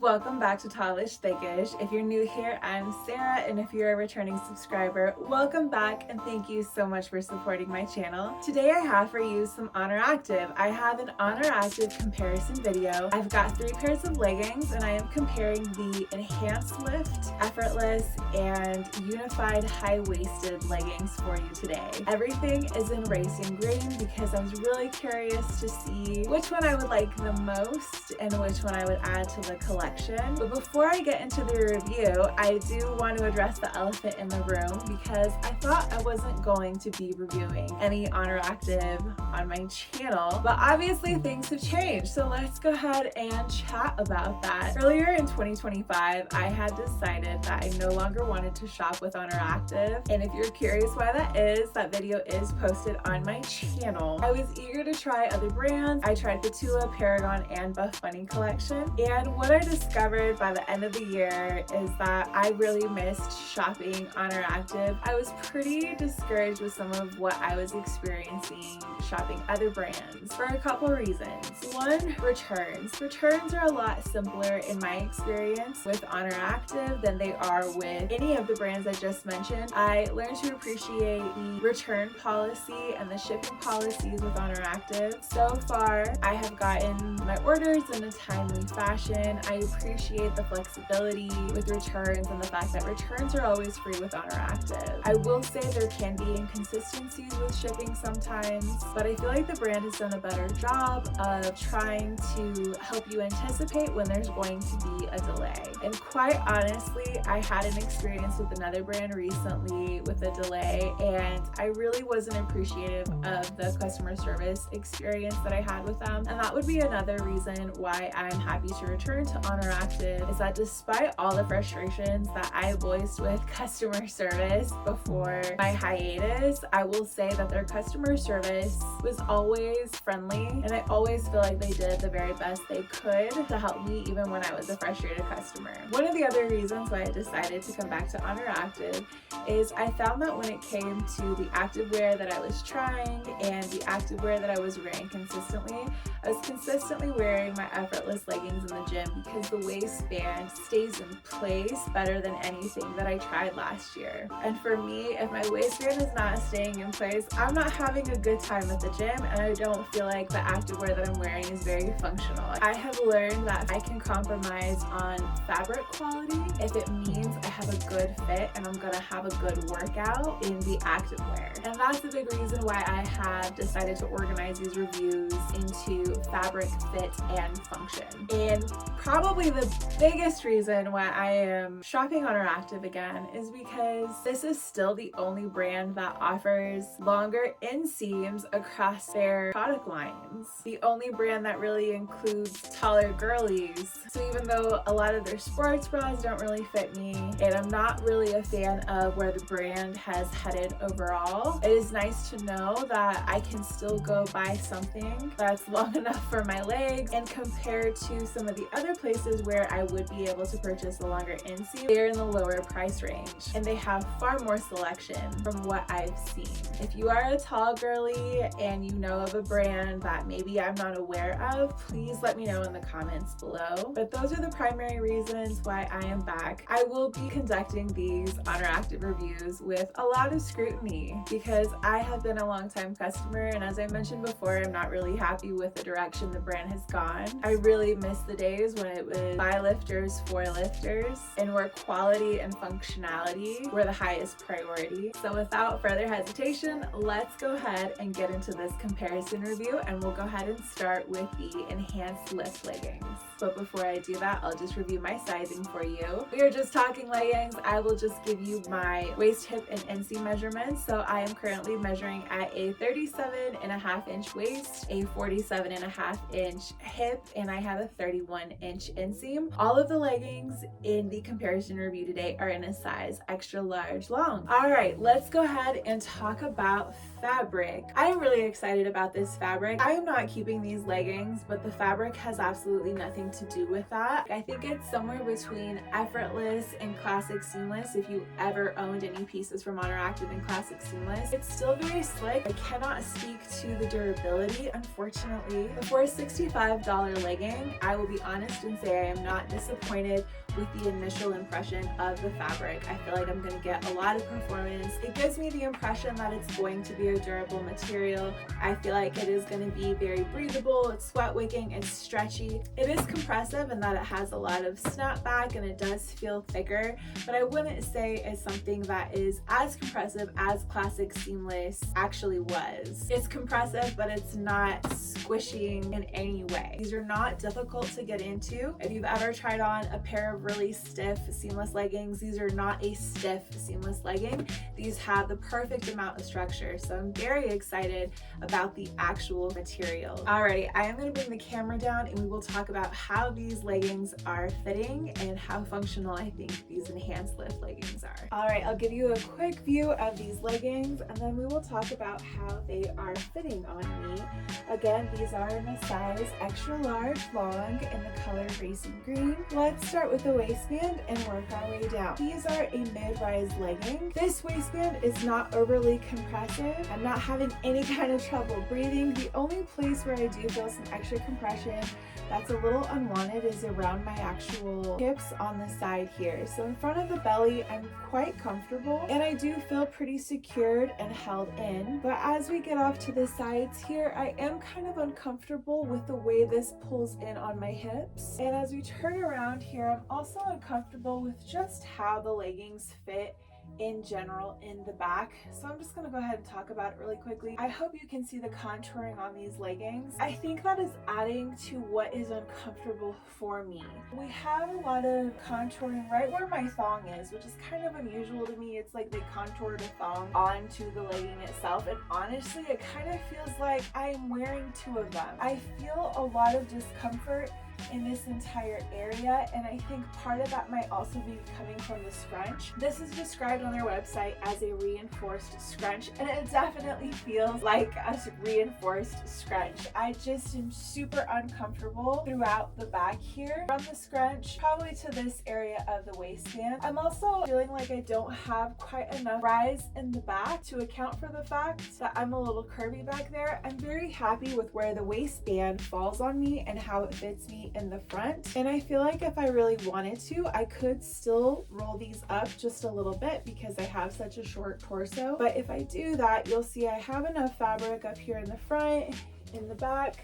Welcome back to Lift Leggings. If you're new here, I'm Sarah, and if you're a returning subscriber, welcome back and thank you so much for supporting my channel. Today I have for you some Oner Active. I have an Oner Active comparison video. I've got 3 pairs of leggings and I am comparing the EnhanceLift, Effortless, and Unified high-waisted leggings for you today. Everything is in racing green because I was really curious to see which one I would like the most and which one I would add to the collection. But before I get into the review, I do want to address the elephant in the room because I thought I wasn't going to be reviewing any Oner Active on my channel, but obviously things have changed, so let's go ahead and chat about that. Earlier in 2025, I had decided that I no longer wanted to shop with Oner Active, and if you're curious why that video is posted on my channel. I was eager to try other brands. I tried the Tula, Paragon, and Buff Bunny collection, and what I discovered by the end of the year is that I really missed shopping Oner Active. I was pretty discouraged with some of what I was experiencing shopping other brands for a couple reasons. One, returns. Returns are a lot simpler in my experience with Oner Active than they are with any of the brands I just mentioned. I learned to appreciate the return policy and the shipping policies with Oner Active. So far, I have gotten my orders in a timely fashion. I appreciate the flexibility with returns and the fact that returns are always free with Oner Active. I will say there can be inconsistencies with shipping sometimes, but I feel like the brand has done a better job of trying to help you anticipate when there's going to be a delay. And quite honestly, I had an experience with another brand recently with a delay, and I really wasn't appreciative of the customer service experience that I had with them. And that would be another reason why I'm happy to return to Oner Active, is that despite all the frustrations that I voiced with customer service before my hiatus, I will say that their customer service was always friendly, and I always feel like they did the very best they could to help me even when I was a frustrated customer. One of the other reasons why I decided to come back to Oner Active is I found that when it came to the activewear that I was trying and the activewear that I was wearing consistently, I was consistently wearing my Effortless leggings in the gym because the waistband stays in place better than anything that I tried last year. And for me, if my waistband is not staying in place, I'm not having a good time at the gym, and I don't feel like the activewear that I'm wearing is very functional. I have learned that I can compromise on fabric quality if it means I have a good fit and I'm gonna have a good workout in the activewear. And that's a big reason why I have decided to organize these reviews into fabric, fit, and function. And probably the biggest reason why I am shopping Oner Active again is because this is still the only brand that offers longer inseams across their product lines. The only brand that really includes taller girlies. So even though a lot of their sports bras don't really fit me, and I'm not really a fan of where the brand has headed overall, it is nice to know that I can still go buy something that's long enough for my legs, and compared to some of the other places where I would be able to purchase a longer inseam, they're in the lower price range and they have far more selection from what I've seen. If you are a tall girly and you know of a brand that maybe I'm not aware of, please let me know in the comments below. But those are the primary reasons why I am back. I will be conducting these Oner Active reviews with a lot of scrutiny because I have been a long-time customer, and as I mentioned before, I'm not really happy with the direction the brand has gone. I really miss the days when it was 5 lifters, 4 lifters, and where quality and functionality were the highest priority. So without further hesitation, let's go ahead and get into this comparison review, and we'll go ahead and start with the EnhanceLift leggings. But before I do that, I'll just review my sizing for you. We are just talking leggings. I will just give you my waist, hip, and inseam measurements. So I am currently measuring at a 37.5-inch waist, a 47.5-inch hip, and I have a 31-inch inseam. All of the leggings in the comparison review today are in a size extra large long. All right, let's go ahead and talk about fabric. I am really excited about this fabric. I am not keeping these leggings, but the fabric has absolutely nothing to do with that. I think it's somewhere between Effortless and Classic Seamless. If you ever owned any pieces from Oner Active and Classic Seamless, it's still very slick. I cannot speak to the durability, unfortunately. For a $65 legging, I will be honest and say say I am not disappointed with the initial impression of the fabric. I feel like I'm going to get a lot of performance. It gives me the impression that it's going to be a durable material. I feel like it is going to be very breathable, it's sweat wicking, it's stretchy. It is compressive in that it has a lot of snapback and it does feel thicker, but I wouldn't say it's something that is as compressive as classic seamless actually was. It's compressive, but it's not squishing in any way. These are not difficult to get into. If you've ever tried on a pair of really stiff seamless leggings, these are not a stiff seamless legging. These have the perfect amount of structure, so I'm very excited about the actual material. Alrighty, I am going to bring the camera down and we will talk about how these leggings are fitting and how functional I think these EnhanceLift leggings are. Alright, I'll give you a quick view of these leggings and then we will talk about how they are fitting on me. Again, these are in a size extra large long in the color racing green. Let's start with the waistband and work our way down. These are a mid-rise legging. This waistband is not overly compressive. I'm not having any kind of trouble breathing. The only place where I do feel some extra compression that's a little unwanted is around my actual hips on the side here. So in front of the belly, I'm quite comfortable and I do feel pretty secured and held in. But as we get off to the sides here, I am kind of uncomfortable with the way this pulls in on my hips. And as we turn around here, I'm also uncomfortable with just how the leggings fit in general in the back. So I'm just going to go ahead and talk about it really quickly. I hope you can see the contouring on these leggings. I think that is adding to what is uncomfortable for me. We have a lot of contouring right where my thong is, which is kind of unusual to me. It's like they contoured a thong onto the legging itself, and honestly it kind of feels like I'm wearing two of them. I feel a lot of discomfort in this entire area, and I think part of that might also be coming from the scrunch. This is described on their website as a reinforced scrunch, and it definitely feels like a reinforced scrunch. I just am super uncomfortable throughout the back here, from the scrunch probably to this area of the waistband. I'm also feeling like I don't have quite enough rise in the back to account for the fact that I'm a little curvy back there. I'm very happy with where the waistband falls on me and how it fits me in the front, and I feel like if I really wanted to, I could still roll these up just a little bit because I have such a short torso. But if I do that, you'll see I have enough fabric up here in the front. In the back,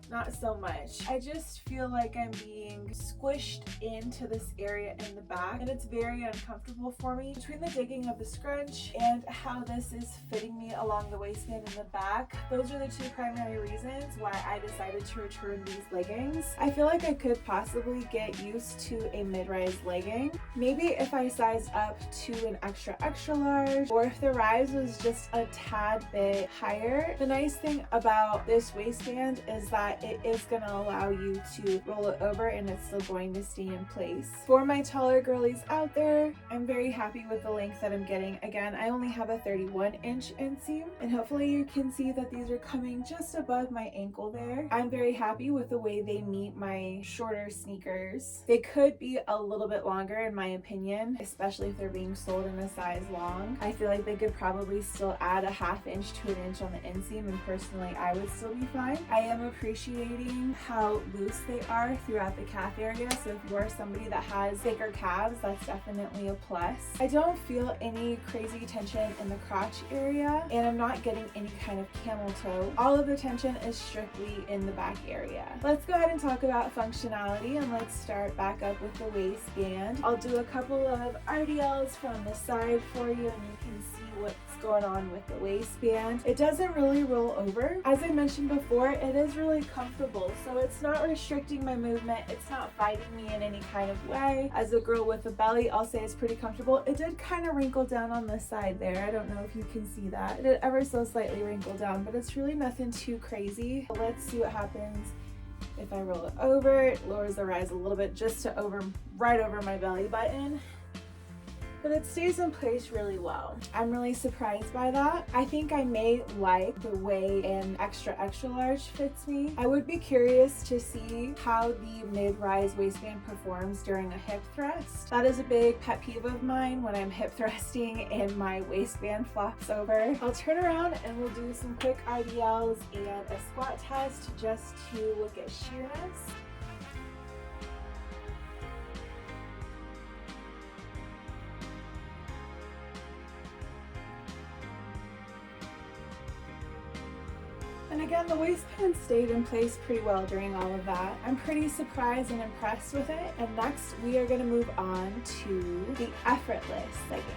not so much. I just feel like I'm being squished into this area in the back, and it's very uncomfortable for me. Between the digging of the scrunch and how this is fitting me along the waistband in the back, those are the two primary reasons why I decided to return these leggings. I feel like I could possibly get used to a mid-rise legging. Maybe if I sized up to an extra large, or if the rise was just a tad bit higher. The nice thing about this waistband is that it is going to allow you to roll it over and it's still going to stay in place. For my taller girlies out there, I'm very happy with the length that I'm getting. Again, I only have a 31-inch inseam, and hopefully you can see that these are coming just above my ankle there. I'm very happy with the way they meet my shorter sneakers. They could be a little bit longer in my opinion, especially if they're being sold in a size long. I feel like they could probably still add a ½ inch to an inch on the inseam, and personally I would still be fine. I am appreciating how loose they are throughout the calf area, so if you are somebody that has thicker calves, that's definitely a plus. I don't feel any crazy tension in the crotch area, and I'm not getting any kind of camel toe. All of the tension is strictly in the back area. Let's go ahead and talk about functionality, and let's start back up with the waistband. I'll do a couple of RDLs from the side for you, and you can see what's going on with the waistband. It doesn't really roll over. As I mentioned before, it is really comfortable, so it's not restricting my movement. It's not fighting me in any kind of way. As a girl with a belly, I'll say it's pretty comfortable. It did kind of wrinkle down on the side there. I don't know if you can see that. It did ever so slightly wrinkle down, but it's really nothing too crazy. Let's see what happens if I roll it over. It lowers the rise a little bit just to right over my belly button, but it stays in place really well. I'm really surprised by that. I think I may like the way an extra large fits me. I would be curious to see how the mid-rise waistband performs during a hip thrust. That is a big pet peeve of mine, when I'm hip thrusting and my waistband flops over. I'll turn around and we'll do some quick RDLs and a squat test just to look at sheerness. And again, the waistband stayed in place pretty well during all of that. I'm pretty surprised and impressed with it. And next we are gonna move on to the Effortless Leggings.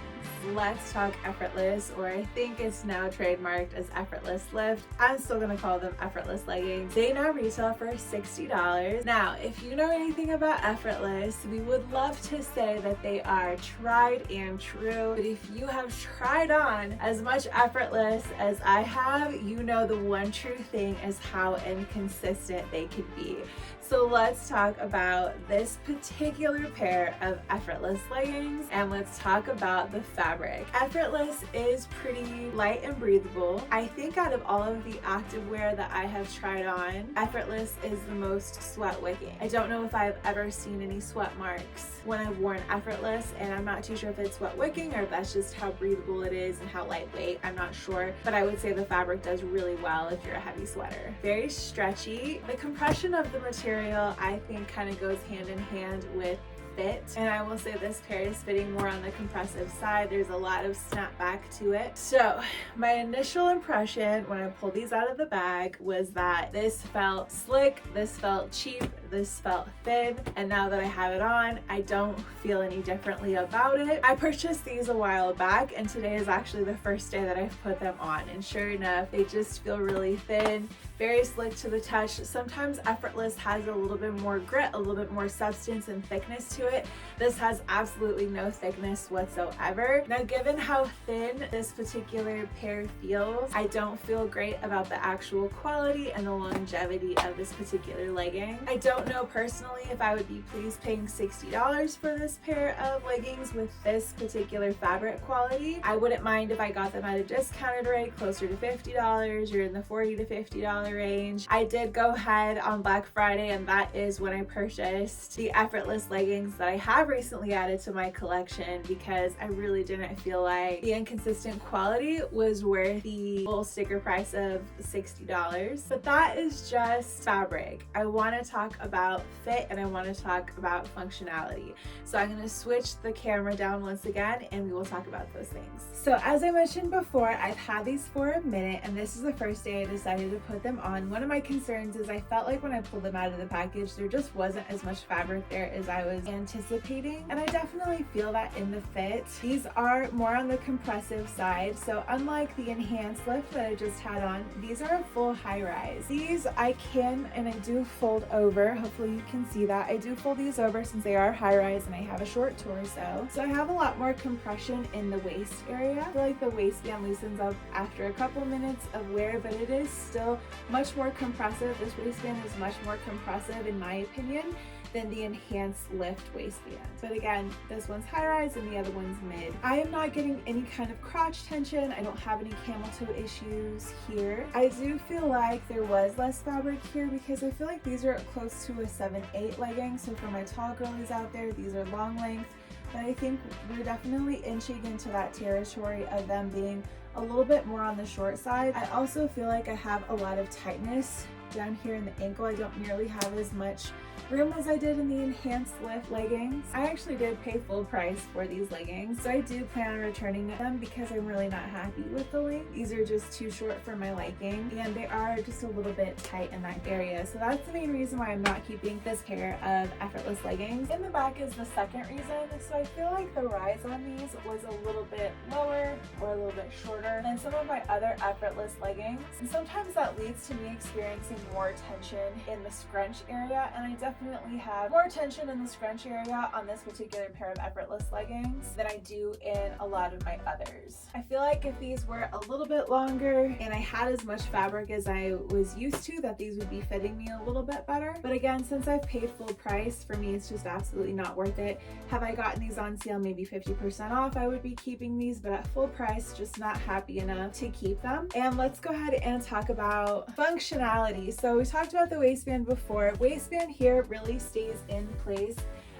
Let's talk Effortless, or I think it's now trademarked as Effortless Lift. I'm still gonna call them Effortless Leggings. They now retail for $60. Now, if you know anything about Effortless, we would love to say that they are tried and true. But if you have tried on as much Effortless as I have, you know the one true thing is how inconsistent they could be. So let's talk about this particular pair of Effortless leggings, and let's talk about the fabric. Effortless is pretty light and breathable. I think out of all of the activewear that I have tried on, Effortless is the most sweat wicking. I don't know if I've ever seen any sweat marks when I've worn Effortless, and I'm not too sure if it's sweat wicking or if that's just how breathable it is and how lightweight. I'm not sure, but I would say the fabric does really well if you're a heavy sweater. Very stretchy. The compression of the material I think kind of goes hand in hand with fit, and I will say this pair is fitting more on the compressive side. There's a lot of snapback to it. So my initial impression when I pulled these out of the bag was that this felt slick, this felt cheap, this felt thin, and now that I have it on, I don't feel any differently about it. I purchased these a while back, and today is actually the first day that I've put them on, and sure enough, they just feel really thin, very slick to the touch. Sometimes Effortless has a little bit more grit, a little bit more substance and thickness to it. This has absolutely no thickness whatsoever. Now, given how thin this particular pair feels, I don't feel great about the actual quality and the longevity of this particular legging. I don't know personally if I would be pleased paying $60 for this pair of leggings with this particular fabric quality. I wouldn't mind if I got them at a discounted rate, closer to $50 or in the $40 to $50 range. I did go ahead on Black Friday, and that is when I purchased the Effortless leggings that I have recently added to my collection, because I really didn't feel like the inconsistent quality was worth the full sticker price of $60. But that is just fabric. I want to talk about fit, and I want to talk about functionality. So I'm going to switch the camera down once again, and we will talk about those things. So as I mentioned before, I've had these for a minute, and this is the first day I decided to put them on. One of my concerns is I felt like when I pulled them out of the package, there just wasn't as much fabric there as I was anticipating, and I definitely feel that in the fit. These are more on the compressive side, so unlike the EnhanceLift that I just had on, these are a full high rise. These I can and I do fold over. Hopefully you can see that. I do fold these over since they are high rise and I have a short torso, so I have a lot more compression in the waist area. I feel like the waistband loosens up after a couple minutes of wear, but it is still much more compressive. This waistband is much more compressive in my opinion than the EnhanceLift waistband. But again, this one's high rise and the other one's mid. I am not getting any kind of crotch tension. I don't have any camel toe issues here. I do feel like there was less fabric here because I feel like these are close to a 7/8 legging. So for my tall girlies out there, these are long length, but I think we're definitely inching into that territory of them being a little bit more on the short side. I also feel like I have a lot of tightness down here in the ankle. I don't nearly have as much room as I did in the EnhanceLift leggings. I actually did pay full price for these leggings, so I do plan on returning them because I'm really not happy with the length. These are just too short for my liking, and they are just a little bit tight in that area. So that's the main reason why I'm not keeping this pair of Effortless leggings. In the back is the second reason. So I feel like the rise on these was a little bit lower or a little bit shorter than some of my other Effortless leggings. And sometimes that leads to me experiencing more tension in the scrunch area, and I definitely have more tension in the scrunch area on this particular pair of Effortless leggings than I do in a lot of my others. I feel like if these were a little bit longer and I had as much fabric as I was used to, that these would be fitting me a little bit better. But again, since I've paid full price, for me it's just absolutely not worth it. Have I gotten these on sale maybe 50% off, I would be keeping these, but at full price, just not happy enough to keep them. And let's go ahead and talk about functionality. So we talked about the waistband before. Waistband here really stays in place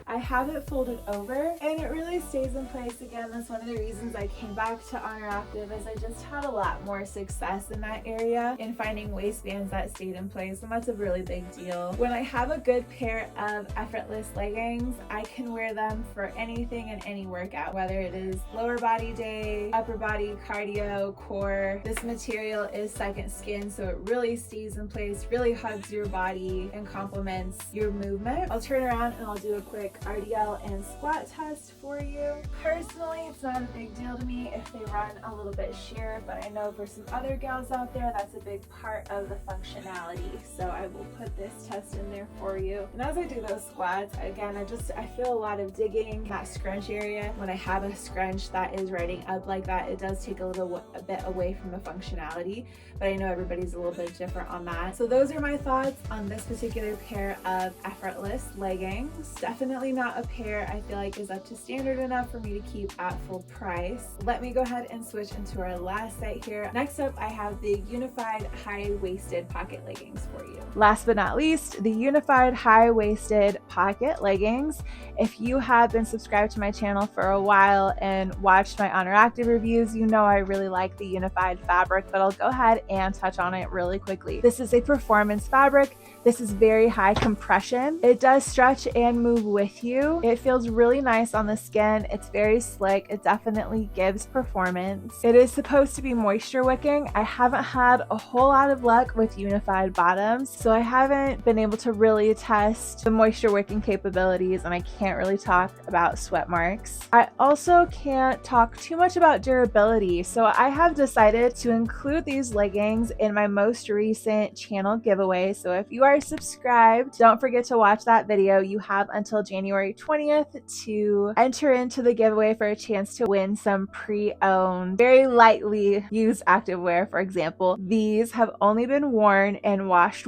I have it folded over and it really stays in place. Again, that's one of the reasons I came back to Oner Active, as I just had a lot more success in that area in finding waistbands that stayed in place, and that's a really big deal. When I have a good pair of Effortless leggings, I can wear them for anything and any workout, whether it is lower body day, upper body, cardio, core. This material is second skin, so it really stays in place, really hugs your body and complements your movement. I'll turn around and I'll do a quick RDL and squat test for you. Personally, it's not a big deal to me if they run a little bit sheer, but I know for some other gals out there, that's a big part of the functionality. So I will put this test in there for you. And as I do those squats, again, I feel a lot of digging that scrunch area. When I have a scrunch that is riding up like that, it does take a bit away from the functionality, but I know everybody's a little bit different on that. So those are my thoughts on this particular pair of Effortless leggings. Definitely not a pair I feel like is up to standard enough for me to keep at full price. Let me go ahead and switch into our last set here. Next up, I have the unified high-waisted pocket leggings for you. Last but not least, the unified high-waisted pocket leggings. If you have been subscribed to my channel for a while and watched my Oner Active reviews, you know I really like the unified fabric, but I'll go ahead and touch on it really quickly. This is a performance fabric. This is very high compression. It does stretch and move with you. It feels really nice on the skin. It's very slick. It definitely gives performance. It is supposed to be moisture wicking. I haven't had a whole lot of luck with unified bottoms, so I haven't been able to really test the moisture wicking capabilities, and I can't really talk about sweat marks. I also can't talk too much about durability, so I have decided to include these leggings in my most recent channel giveaway. So if you are subscribed, don't forget to watch that video. You have until January 20th to enter into the giveaway for a chance to win some pre-owned, very lightly used activewear. For example, these have only been worn and washed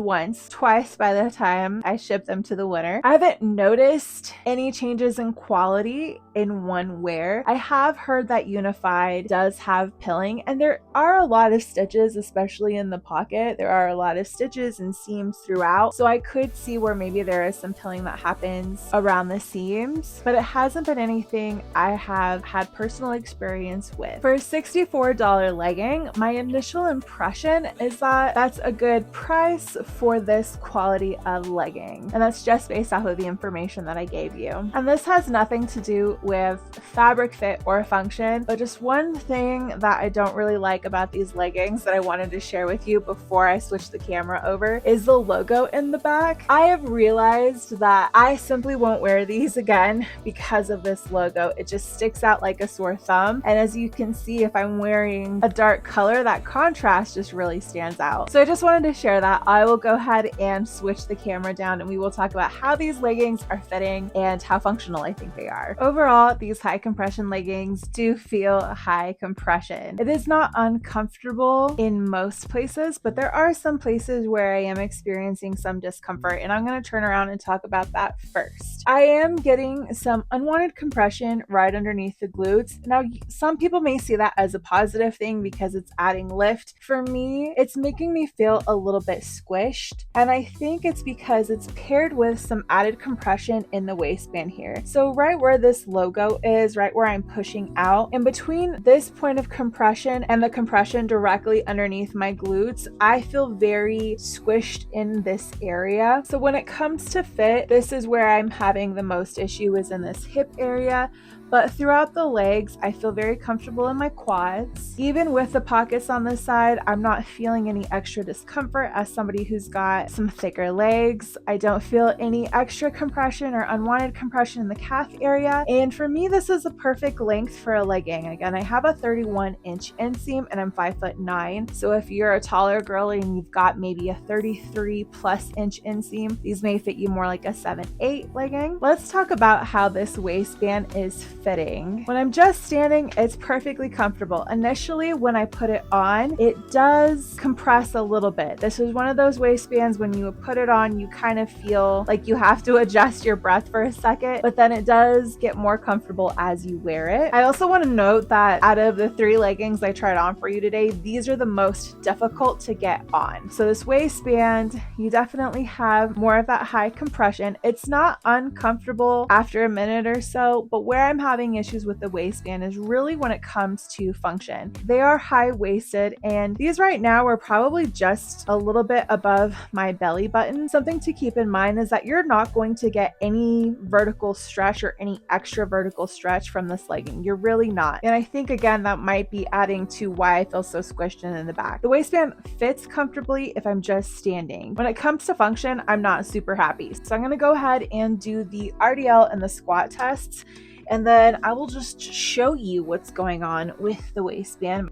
twice by the time I ship them to the winner. I haven't noticed any changes in quality in one wear. I have heard that unified does have pilling, and there are a lot of stitches, especially in the pocket. There are a lot of stitches and seams throughout, so I could see where maybe there is some pilling that happens around the seams, but it hasn't been anything I have had personal experience with. For a $64 legging, my initial impression is that that's a good price for this quality of legging, and that's just based off of the information that I gave you. And this has nothing to do with fabric fit or function, but just one thing that I don't really like about these leggings that I wanted to share with you before I switch the camera over is the logo in the back. I have realized that I simply won't wear these again because of this logo. It just sticks out like a sore thumb, and as you can see, if I'm wearing a dark color, that contrast just really stands out. So I just wanted to share that. I will go ahead and switch the camera down, and we will talk about how these leggings are fitting and how functional I think they are. Overall, these high compression leggings do feel high compression. It is not uncomfortable in most places, but there are some places where I am experiencing some discomfort, and I'm going to turn around and talk about that first. I am getting some unwanted compression right underneath the glutes. Now, some people may see that as a positive thing because it's adding lift. For me, it's making me feel a little bit squished, and I think it's because it's paired with some added compression in the waistband here. So right where this logo is, right where I'm pushing out, in between this point of compression and the compression directly underneath my glutes, I feel very squished in this area. So when it comes to fit, this is where I'm having the most issue, is in this hip area. But throughout the legs, I feel very comfortable in my quads. Even with the pockets on this side, I'm not feeling any extra discomfort as somebody who's got some thicker legs. I don't feel any extra compression or unwanted compression in the calf area. And for me, this is a perfect length for a legging. Again, I have a 31-inch inseam and I'm 5'9". So if you're a taller girl and you've got maybe a 33+ inch inseam, these may fit you more like a 7'8" legging. Let's talk about how this waistband is fitting. When I'm just standing, it's perfectly comfortable. Initially, when I put it on, it does compress a little bit. This is one of those waistbands when you put it on, you kind of feel like you have to adjust your breath for a second, but then it does get more comfortable as you wear it. I also want to note that out of the 3 leggings I tried on for you today, these are the most difficult to get on. So this waistband, you definitely have more of that high compression. It's not uncomfortable after a minute or so, but where I'm having issues with the waistband is really when it comes to function. They are high-waisted, and these right now are probably just a little bit above my belly button. Something to keep in mind is that you're not going to get any vertical stretch or any extra vertical stretch from this legging. You're really not. And I think, again, that might be adding to why I feel so squished in the back. The waistband fits comfortably if I'm just standing. When it comes to function, I'm not super happy. So I'm gonna go ahead and do the RDL and the squat tests, and then I will just show you what's going on with the waistband.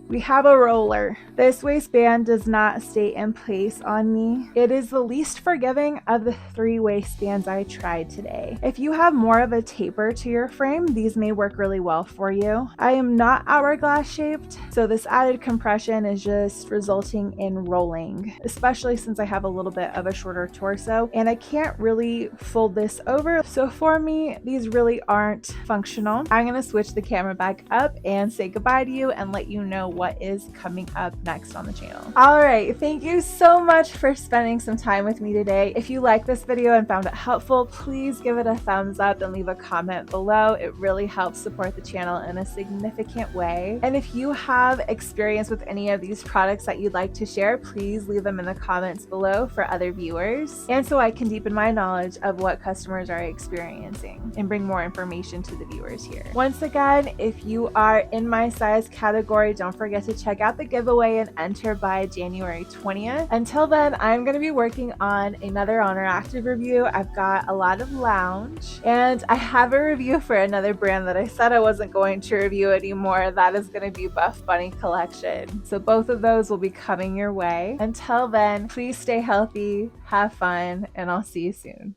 We have a roller. This waistband does not stay in place on me. It is the least forgiving of the 3 waistbands I tried today. If you have more of a taper to your frame, these may work really well for you. I am not hourglass shaped, so this added compression is just resulting in rolling, especially since I have a little bit of a shorter torso and I can't really fold this over. So for me, these really aren't functional. I'm gonna switch the camera back up and say goodbye to you and let you know what is coming up next on the channel. All right, thank you so much for spending some time with me today. If you like this video and found it helpful, please give it a thumbs up and leave a comment below. It really helps support the channel in a significant way. And if you have experience with any of these products that you'd like to share, please leave them in the comments below for other viewers, and so I can deepen my knowledge of what customers are experiencing and bring more information to the viewers here. Once again, if you are in my size category, don't forget to check out the giveaway and enter by January 20th. Until then, I'm going to be working on another Oner Active review. I've got a lot of lounge, and I have a review for another brand that I said I wasn't going to review anymore. That is going to be Buff Bunny Collection. So both of those will be coming your way. Until then, please stay healthy, have fun, and I'll see you soon.